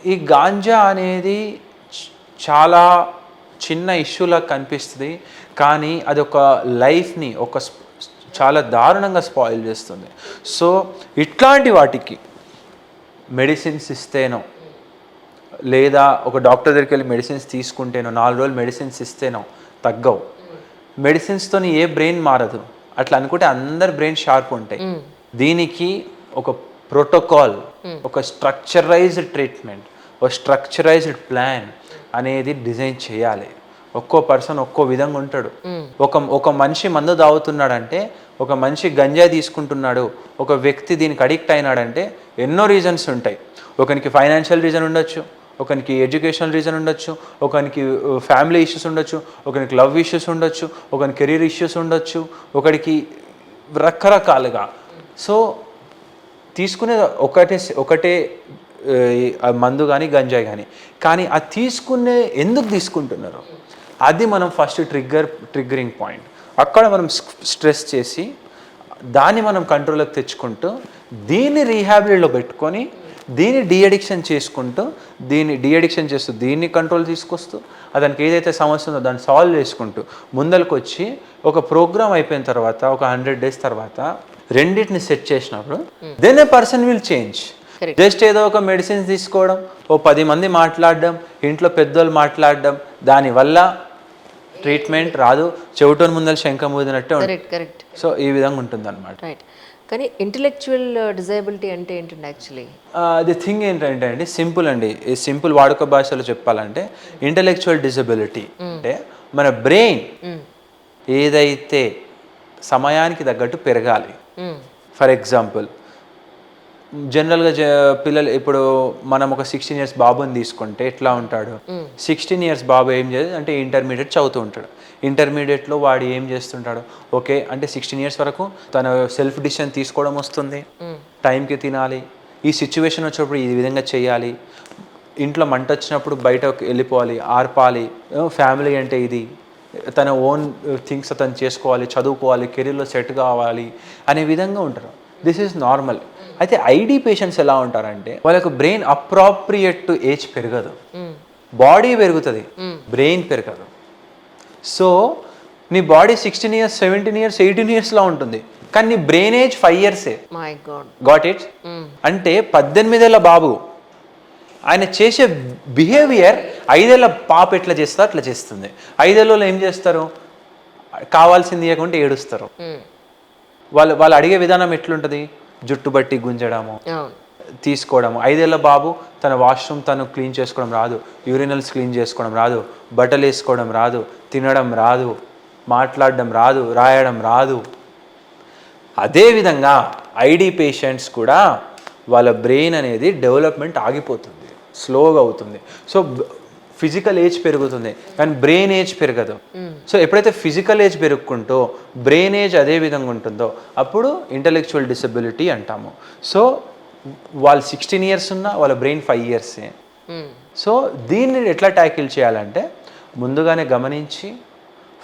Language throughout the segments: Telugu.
ఈ గాంజా అనేది చాలా చిన్న ఇష్యూలా కనిపిస్తుంది, కానీ అది ఒక లైఫ్ని చాలా దారుణంగా స్పాయిల్ చేస్తుంది. సో ఇట్లాంటి వాటికి మెడిసిన్స్ ఇస్తేనో, లేదా ఒక డాక్టర్ దగ్గరికి వెళ్ళి మెడిసిన్స్ తీసుకుంటేనో, 4 రోజులు మెడిసిన్స్ ఇస్తేనో తగ్గవు. మెడిసిన్స్తో ఏ బ్రెయిన్ మారదు. అట్లా అనుకుంటే అందరు బ్రెయిన్ షార్ప్ ఉంటాయి. దీనికి ఒక ప్రోటోకాల్, ఒక స్ట్రక్చరైజ్డ్ ట్రీట్మెంట్, ఒక స్ట్రక్చరైజ్డ్ ప్లాన్ అనేది డిజైన్ చేయాలి. ఒక్కో పర్సన్ ఒక్కో విధంగా ఉంటాడు. ఒక మనిషి మందు తాగుతున్నాడంటే, ఒక మనిషి గంజా తీసుకుంటున్నాడు, ఒక వ్యక్తి దీనికి అడిక్ట్ అయినాడంటే ఎన్నో రీజన్స్ ఉంటాయి. ఒకనికి ఫైనాన్షియల్ రీజన్ ఉండొచ్చు, ఒకరికి ఎడ్యుకేషనల్ రీజన్ ఉండొచ్చు, ఒకరికి ఫ్యామిలీ ఇష్యూస్ ఉండొచ్చు, ఒకరికి లవ్ ఇష్యూస్ ఉండొచ్చు, ఒకరికి కెరీర్ ఇష్యూస్ ఉండొచ్చు, ఒకరికి రకరకాలుగా. సో తీసుకునే ఒకటే మందు కానీ గంజాయి కానీ అది తీసుకునే ఎందుకు తీసుకుంటున్నారు, అది మనం ఫస్ట్ ట్రిగ్గరింగ్ పాయింట్. అక్కడ మనం స్ట్రెస్ చేసి దాన్ని మనం కంట్రోల్లోకి తెచ్చుకుంటూ, దీన్ని రీహాబిలిటీలో పెట్టుకొని, దీన్ని డీఅడిక్షన్ చేసుకుంటూ, దీన్ని కంట్రోల్ తీసుకొస్తూ, దానికి ఏదైతే సమస్య ఉందో దాన్ని సాల్వ్ చేసుకుంటూ ముందరికి వచ్చి ఒక ప్రోగ్రామ్ అయిపోయిన తర్వాత, ఒక 100 days తర్వాత రెండింటిని సెట్ చేసినప్పుడు then a person will change. Just ఏదో ఒక మెడిసిన్స్ తీసుకోవడం, ఓ 10 మంది మాట్లాడడం, ఇంట్లో పెద్దోళ్ళు మాట్లాడడం, దానివల్ల ట్రీట్మెంట్ రాదు. చెవిటోని ముందర శంఖం ఊదినట్టే ఉంటుంది. సో ఈ విధంగా ఉంటుంది అనమాట. కానీ ఇంటెలెక్చువల్ డిజేబిలిటీ అంటే ఏంటండి యాక్చువల్లీ? ది థింగ్ ఏంటంటే అండి, సింపుల్ అండి, ఈ సింపుల్ వాడుక భాషలో చెప్పాలంటే ఇంటెలెక్చువల్ డిజబిలిటీ అంటే మన బ్రెయిన్ ఏదైతే సమయానికి తగ్గట్టు పెరగాలి. ఫర్ ఎగ్జాంపుల్, జనరల్గా పిల్లలు, ఇప్పుడు మనం ఒక 16 years బాబుని తీసుకుంటే ఎట్లా ఉంటాడు, 16 years బాబు ఏం చేయాలి అంటే ఇంటర్మీడియట్ చదువుతూ ఉంటాడు. ఇంటర్మీడియట్లో వాడు ఏం చేస్తుంటాడు, ఓకే అంటే 16 years వరకు తన సెల్ఫ్ డిసిషన్ తీసుకోవడం వస్తుంది, టైంకి తినాలి, ఈ సిచ్యువేషన్ వచ్చినప్పుడు ఈ విధంగా చేయాలి, ఇంట్లో మంట వచ్చినప్పుడు బయటకు వెళ్ళిపోవాలి, ఆర్పాలి, ఫ్యామిలీ అంటే ఇది, తన ఓన్ థింగ్స్ అతను చేసుకోవాలి, చదువుకోవాలి, కెరీర్లో సెట్ కావాలి అనే విధంగా ఉంటారు. This is normal. అయితే ఐడి పేషెంట్స్ ఎలా ఉంటారంటే, వాళ్ళకు బ్రెయిన్ అప్రాప్రియేట్ టు ఏజ్ పెరగదు, బాడీ పెరుగుతుంది, బ్రెయిన్ పెరగదు. సో నీ బాడీ 16 years, 17 years, 18 yearsలో ఉంటుంది, కానీ నీ brain age 5 years. Got it? అంటే 18 ఏళ్ల బాబు ఆయన చేసే బిహేవియర్ 5 ఏళ్ల పాప ఎట్లా చేస్తారో అట్లా చేస్తుంది. 5 ఏళ్ళలో ఏం చేస్తారు, కావాల్సింది ఇవ్వకుంటే ఏడుస్తారు. వాళ్ళు అడిగే విధానం ఎట్లుంటుంది, జుట్టు బట్టి గుంజడము, తీసుకోవడము. 5 ఏళ్ల బాబు తన వాష్రూమ్ తను క్లీన్ చేసుకోవడం రాదు, యూరినల్స్ క్లీన్ చేసుకోవడం రాదు, బట్టలు వేసుకోవడం రాదు, తినడం రాదు, మాట్లాడడం రాదు, రాయడం రాదు. అదేవిధంగా ఐడి పేషెంట్స్ కూడా వాళ్ళ బ్రెయిన్ అనేది డెవలప్మెంట్ ఆగిపోతుంది, స్లోగా అవుతుంది. సో ఫిజికల్ ఏజ్ పెరుగుతుంది కానీ బ్రెయిన్ ఏజ్ పెరగదు. సో ఎప్పుడైతే ఫిజికల్ ఏజ్ పెరుగుకుంటూ బ్రెయిన్ ఏజ్ అదే విధంగా ఉంటుందో అప్పుడు ఇంటెలెక్చువల్ డిసబిలిటీ అంటాము. సో వాళ్ళు 16 years ఉన్నా వాళ్ళ బ్రెయిన్ 5 years. సో దీన్ని ఎట్లా ట్యాకిల్ చేయాలంటే, ముందుగానే గమనించి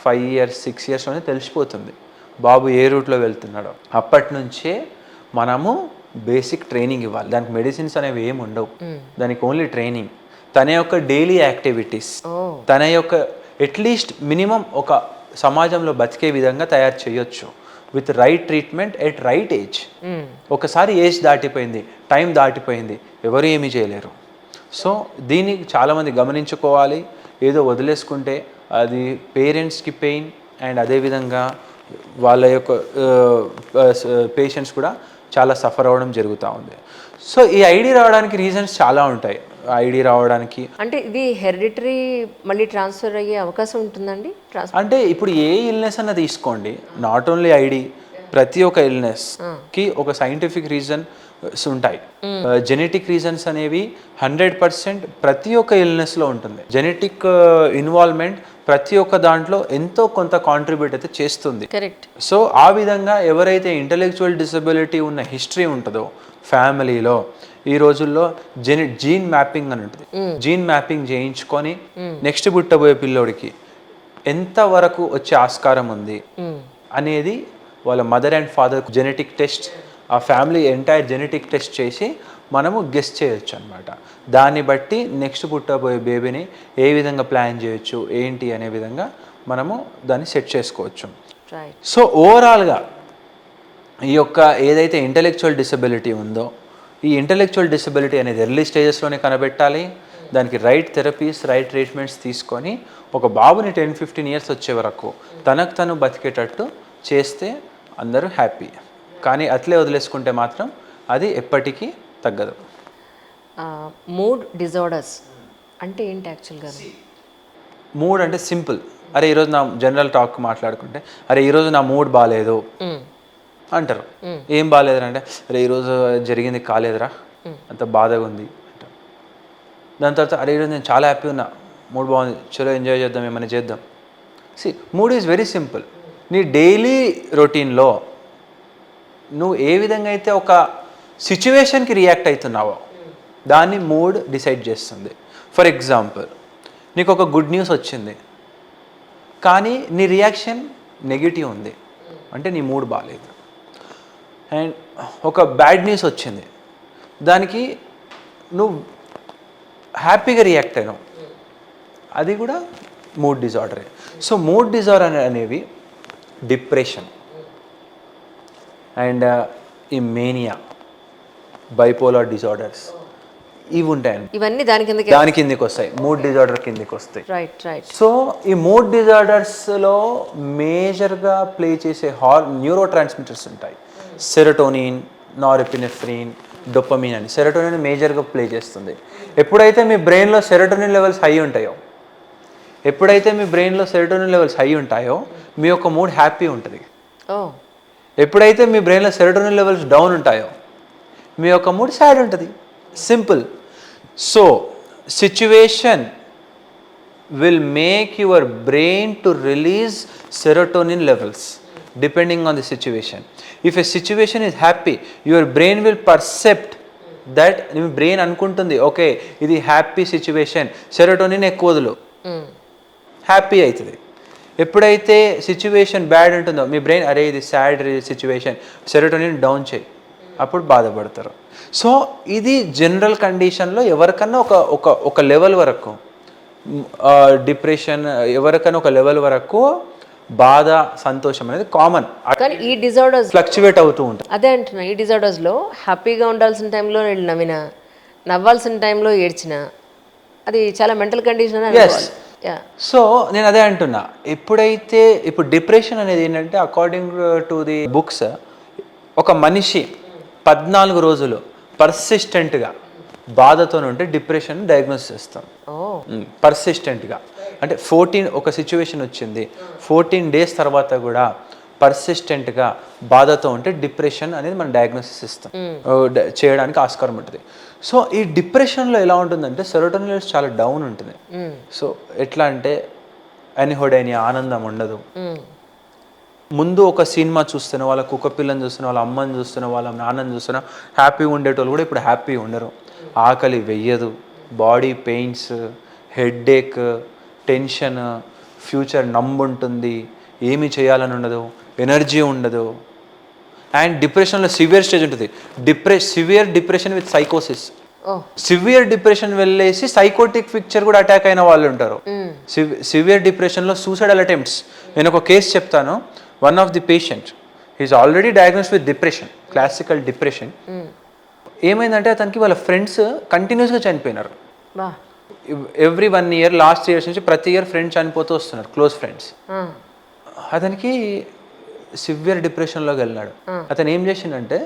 5 years, 6 years అనేది తెలిసిపోతుంది బాబు ఏ రూట్లో వెళ్తున్నాడో. అప్పటి నుంచే మనము బేసిక్ ట్రైనింగ్ ఇవ్వాలి. దానికి మెడిసిన్స్ అనేవి ఏమి ఉండవు, దానికి ఓన్లీ ట్రైనింగ్. తన యొక్క డైలీ యాక్టివిటీస్, తన యొక్క అట్లీస్ట్ మినిమం ఒక సమాజంలో బతికే విధంగా తయారు చేయొచ్చు with right treatment at right age. ఒకసారి ఏజ్ దాటిపోయింది, టైం దాటిపోయింది, ఎవరు ఏమీ చేయలేరు. సో దీన్ని చాలామంది గమనించుకోవాలి. ఏదో వదిలేసుకుంటే అది పేరెంట్స్కి పెయిన్, అండ్ అదేవిధంగా వాళ్ళ యొక్క పేషెంట్స్ కూడా చాలా సఫర్ అవ్వడం జరుగుతూ ఉంది. సో ఈ ఐడి రావడానికి రీజన్స్ చాలా ఉంటాయి. ఐడి రావడానికి అంటే ఇది హెరిడిటరీ మళ్ళీ ట్రాన్స్ఫర్ అయ్యే అవకాశం ఉంటుందండి? అంటే ఇప్పుడు ఏ ఇల్నెస్ అన్న తీసుకోండి, నాట్ ఓన్లీ ఐడి, ప్రతి ఒక్క ఇల్నెస్కి ఒక సైంటిఫిక్ రీజన్స్ ఉంటాయి. జెనెటిక్ రీజన్స్ అనేవి 100% ప్రతి ఒక్క ఇల్నెస్లో ఉంటుంది. జెనెటిక్ ఇన్వాల్వ్మెంట్ ప్రతి ఒక్క దాంట్లో ఎంతో కొంత కాంట్రిబ్యూట్ అయితే చేస్తుంది. కరెక్ట్. సో ఆ విధంగా ఎవరైతే ఇంటెలెక్చువల్ డిసబిలిటీ ఉన్న హిస్టరీ ఉంటుందో ఫ్యామిలీలో, ఈ రోజుల్లో జీన్ మ్యాపింగ్ అని ఉంటుంది. జీన్ మ్యాపింగ్ చేయించుకొని నెక్స్ట్ పుట్టబోయే పిల్లోడికి ఎంత వరకు వచ్చే ఆస్కారం ఉంది అనేది వాళ్ళ mother and father genetic test, ఆ ఫ్యామిలీ ఎంటైర్ జెనెటిక్ టెస్ట్ చేసి మనము గెస్ చేయొచ్చు అనమాట. దాన్ని బట్టి నెక్స్ట్ పుట్టబోయే బేబీని ఏ విధంగా ప్లాన్ చేయొచ్చు ఏంటి అనే విధంగా మనము దాన్ని సెట్ చేసుకోవచ్చు. రైట్. సో ఓవరాల్గా ఈ యొక్క ఏదైతే ఇంటెలెక్చువల్ డిసెబిలిటీ ఉందో ఈ ఇంటెలెక్చువల్ డిసెబిలిటీ అనేది ఎర్లీ స్టేజెస్లోనే కనబెట్టాలి. దానికి రైట్ థెరపీస్ రైట్ ట్రీట్మెంట్స్ తీసుకొని ఒక బాబుని 10-15 ఇయర్స్ వచ్చే వరకు తనకు తను బతికేటట్టు చేస్తే అందరూ హ్యాపీ. కానీ అట్లే వదిలేసుకుంటే మాత్రం అది ఎప్పటికీ తగ్గదు. మూడ్ డిజార్డర్స్ అంటే ఏంటి యాక్చువల్గా? మూడ్ అంటే సింపుల్. అరే ఈరోజు నా జనరల్ టాక్ మాట్లాడుకుంటే అరే ఈరోజు నా మూడ్ బాగాలేదు అంటారు. ఏం బాగాలేదురా అంటే అరే ఈరోజు జరిగింది కాలేదురా అంత బాధగా ఉంది అంటారు. దాని తర్వాత అరే ఈరోజు నేను చాలా హ్యాపీ ఉన్నా, మూడ్ బాగుంది, చలో ఎంజాయ్ చేద్దాం, ఏమైనా చేద్దాం. Mood is very simple. నీ డైలీ రొటీన్లో నువ్వు ఏ విధంగా అయితే ఒక సిచ్యువేషన్కి రియాక్ట్ అవుతున్నావో దాన్ని మూడ్ డిసైడ్ చేస్తుంది. ఫర్ ఎగ్జాంపుల్, నీకు ఒక గుడ్ న్యూస్ వచ్చింది కానీ నీ రియాక్షన్ నెగిటివ్ ఉంది అంటే నీ మూడ్ బాగాలేదు. అండ్ ఒక బ్యాడ్ న్యూస్ వచ్చింది, దానికి నువ్వు హ్యాపీగా రియాక్ట్ అయినావు, అది కూడా మూడ్ డిజార్డరే. సో మూడ్ డిజార్డర్ అనేవి డిప్రెషన్ అండ్ ఈ మేనియా, బైపోలార్ డిజార్డర్స్ ఇవి ఉంటాయండి. ఇవన్నీ దాని కిందకి వస్తాయి, మూడ్ డిజార్డర్ కిందకి వస్తాయి. Right right. సో ఈ మూడ్ డిజార్డర్స్లో మేజర్గా ప్లే చేసే న్యూరో ట్రాన్స్మిటర్స్ ఉంటాయి. సెరోటోనిన్, నారెపినెఫ్రిన్, డోపమిన్ అని. సెరోటోనిన్ మేజర్గా ప్లే చేస్తుంది. ఎప్పుడైతే మీ బ్రెయిన్లో సెరోటోనిన్ లెవెల్స్ హై ఉంటాయో మీ యొక్క మూడ్ హ్యాపీ ఉంటుంది. ఎప్పుడైతే మీ బ్రెయిన్లో సెరోటోనిన్ లెవెల్స్ డౌన్ ఉంటాయో మీ యొక్క మూడ్ సాడ్ ఉంటుంది. Simple. So situation will make your brain to release serotonin levels depending on the situation. If a situation is happy, your brain will percept that your brain అనుకుంటుంది ఓకే ఇది హ్యాపీ సిచ్యువేషన్, సెరోటోనిన్ ఎక్కువ వదులు, హ్యాపీ అవుతుంది. ఎప్పుడైతే సిచ్యువేషన్ బ్యాడ్ ఉంటుందో మీ బ్రెయిన్ అరే ఇది సాడ్ సిచ్యువేషన్, సెరోటోనిన్ డౌన్ చేయి, అప్పుడు బాధపడతారు. సో ఇది జనరల్ కండిషన్లో ఎవరికన్నా ఒక లెవెల్ వరకు డిప్రెషన్, ఎవరికైనా ఒక లెవెల్ వరకు బాధ, సంతోషం అనేది కామన్. కానీ ఈ డిజార్డర్స్ ఫ్లక్చువేట్ అవుతూ ఉంటుంది. అదే అంటున్నా, ఈ డిజార్డర్స్లో హ్యాపీగా ఉండాల్సిన టైంలో నవ్వినా, నవ్వాల్సిన టైంలో ఏడ్చినా అది చాలా మెంటల్ కండిషన్. సో నేను అదే అంటున్నా, ఎప్పుడైతే ఇప్పుడు డిప్రెషన్ అనేది ఏంటంటే అకార్డింగ్ టు ది బుక్స్ ఒక మనిషి 14 రోజులు పర్సిస్టెంట్గా బాధతో ఉంటే డిప్రెషన్ డయాగ్నోస్ చేస్తాం. పర్సిస్టెంట్గా అంటే 14 ఒక సిచ్యువేషన్ వచ్చింది 14 డేస్ తర్వాత కూడా పర్సిస్టెంట్గా బాధతో ఉంటే డిప్రెషన్ అనేది మనం డయాగ్నోసిస్ ఇస్తాం, చేయడానికి ఆస్కారం ఉంటుంది. సో ఈ డిప్రెషన్లో ఎలా ఉంటుందంటే సెరోటోనిన్ లెవెల్స్ చాలా డౌన్ ఉంటుంది. సో ఎట్లా అంటే ఎనిహోడైనియా, ఆనందం ఉండదు. ముందు ఒక సినిమా చూస్తున్న వాళ్ళ కుక్క పిల్లని చూస్తున్న వాళ్ళ అమ్మని చూస్తున్న వాళ్ళ నాన్నని చూస్తున్న హ్యాపీగా ఉండేటోళ్ళు కూడా ఇప్పుడు హ్యాపీ ఉండరు. ఆకలి వెయ్యదు, body pains, headache, tension, future నమ్ముంటుంది, ఏమి చేయాలని ఉండదు, ఎనర్జీ ఉండదు. అండ్ డిప్రెషన్లో సివియర్ స్టేజ్ ఉంటుంది. సివియర్ డిప్రెషన్ విత్ సైకోసిస్. సివియర్ డిప్రెషన్ వెళ్ళేసి సైకోటిక్ పిక్చర్ కూడా అటాక్ అయిన వాళ్ళు ఉంటారు. సివియర్ డిప్రెషన్లో సూసైడల్ అటెంప్ట్స్. నేను ఒక కేసు చెప్తాను. One of the patient is already diagnosed with depression, classical depression. ఏమైందంటే అతనికి వాళ్ళ ఫ్రెండ్స్ కంటిన్యూస్గా చనిపోయినారు. ఎవ్రీ 1 year, లాస్ట్ ఇయర్స్ నుంచి ప్రతి ఇయర్ ఫ్రెండ్స్ చనిపోతూ వస్తున్నారు, క్లోజ్ ఫ్రెండ్స్. అతనికి సివియర్ డిప్రెషన్లోకి వెళ్ళినాడు. అతను ఏం చేసిండంటే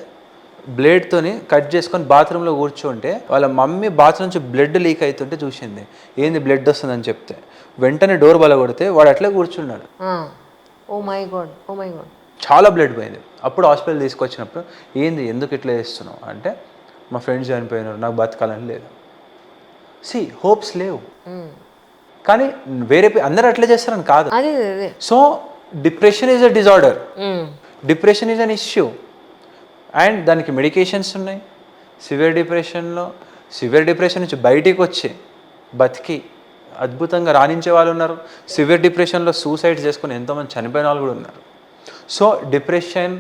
బ్లేడ్తోని కట్ చేసుకొని బాత్రూంలో కూర్చుంటే వాళ్ళ మమ్మీ బాత్రూమ్ నుంచి బ్లడ్ లీక్ అవుతుంటే చూసింది. ఏంది బ్లడ్ వస్తుందని చెప్తే వెంటనే డోర్ బల కొడితే వాడు అట్లే కూర్చున్నాడు. Oh my god, oh my god, చాలా బ్లడ్ పోయింది. అప్పుడు హాస్పిటల్ తీసుకొచ్చినప్పుడు ఏంది ఎందుకు ఇట్లా చేస్తున్నావు అంటే మా ఫ్రెండ్స్ చనిపోయినారు, నాకు బతకాలని లేదు. హోప్స్ లేవు. కానీ వేరే అందరూ అట్లా చేస్తారని కాదు. So depression is a disorder, depression is an issue and దానికి మెడికేషన్స్ ఉన్నాయి. సివియర్ డిప్రెషన్ నుంచి బయటికి వచ్చి బతికి అద్భుతంగా రాణించే వాళ్ళు ఉన్నారు. సివియర్ డిప్రెషన్లో సూసైడ్ చేసుకుని ఎంతోమంది చనిపోయిన వాళ్ళు కూడా ఉన్నారు. So depression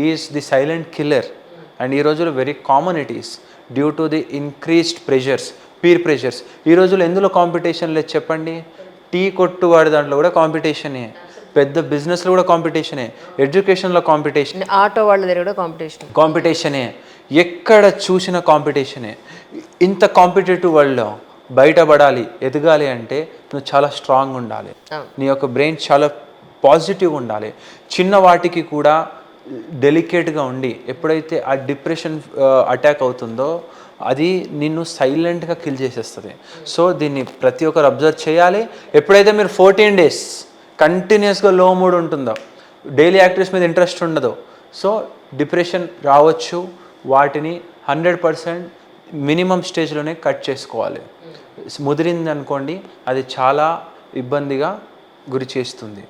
is the silent killer and ఈ రోజుల్లో very common it is. Due to the increased pressures, peer pressures. ఈ రోజుల్లో ఎందులో కాంపిటీషన్ లేదు చెప్పండి? టీ కొట్టు వాడి దాంట్లో కూడా కాంపిటీషనే, పెద్ద బిజినెస్లో కూడా కాంపిటీషనే, ఎడ్యుకేషన్లో కాంపిటీషన్, ఆటో వాళ్ళ దగ్గర కూడా కాంపిటీషనే, ఎక్కడ చూసిన కాంపిటీషనే. ఇంత కాంపిటేటివ్ వరల్డ్లో బయటపడాలి, ఎదగాలి అంటే నువ్వు చాలా స్ట్రాంగ్ ఉండాలి, నీ యొక్క బ్రెయిన్ చాలా పాజిటివ్ ఉండాలి. చిన్న వాటికి కూడా డెలికేట్గా ఉండి, ఎప్పుడైతే ఆ డిప్రెషన్ అటాక్ అవుతుందో అది నిన్ను సైలెంట్గా కిల్ చేసేస్తుంది. సో దీన్ని ప్రతి ఒక్కరు అబ్జర్వ్ చేయాలి. ఎప్పుడైతే మీరు 14 days కంటిన్యూస్గా లో మూడ్ ఉంటుందో, డైలీ యాక్టివిటీస్ మీద ఇంట్రెస్ట్ ఉండదు, సో డిప్రెషన్ రావచ్చు. వాటిని 100% మినిమం స్టేజ్లోనే కట్ చేసుకోవాలి. ముదిరింది అనుకోండి, అది చాలా ఇబ్బందిగా గురి చేస్తుంది.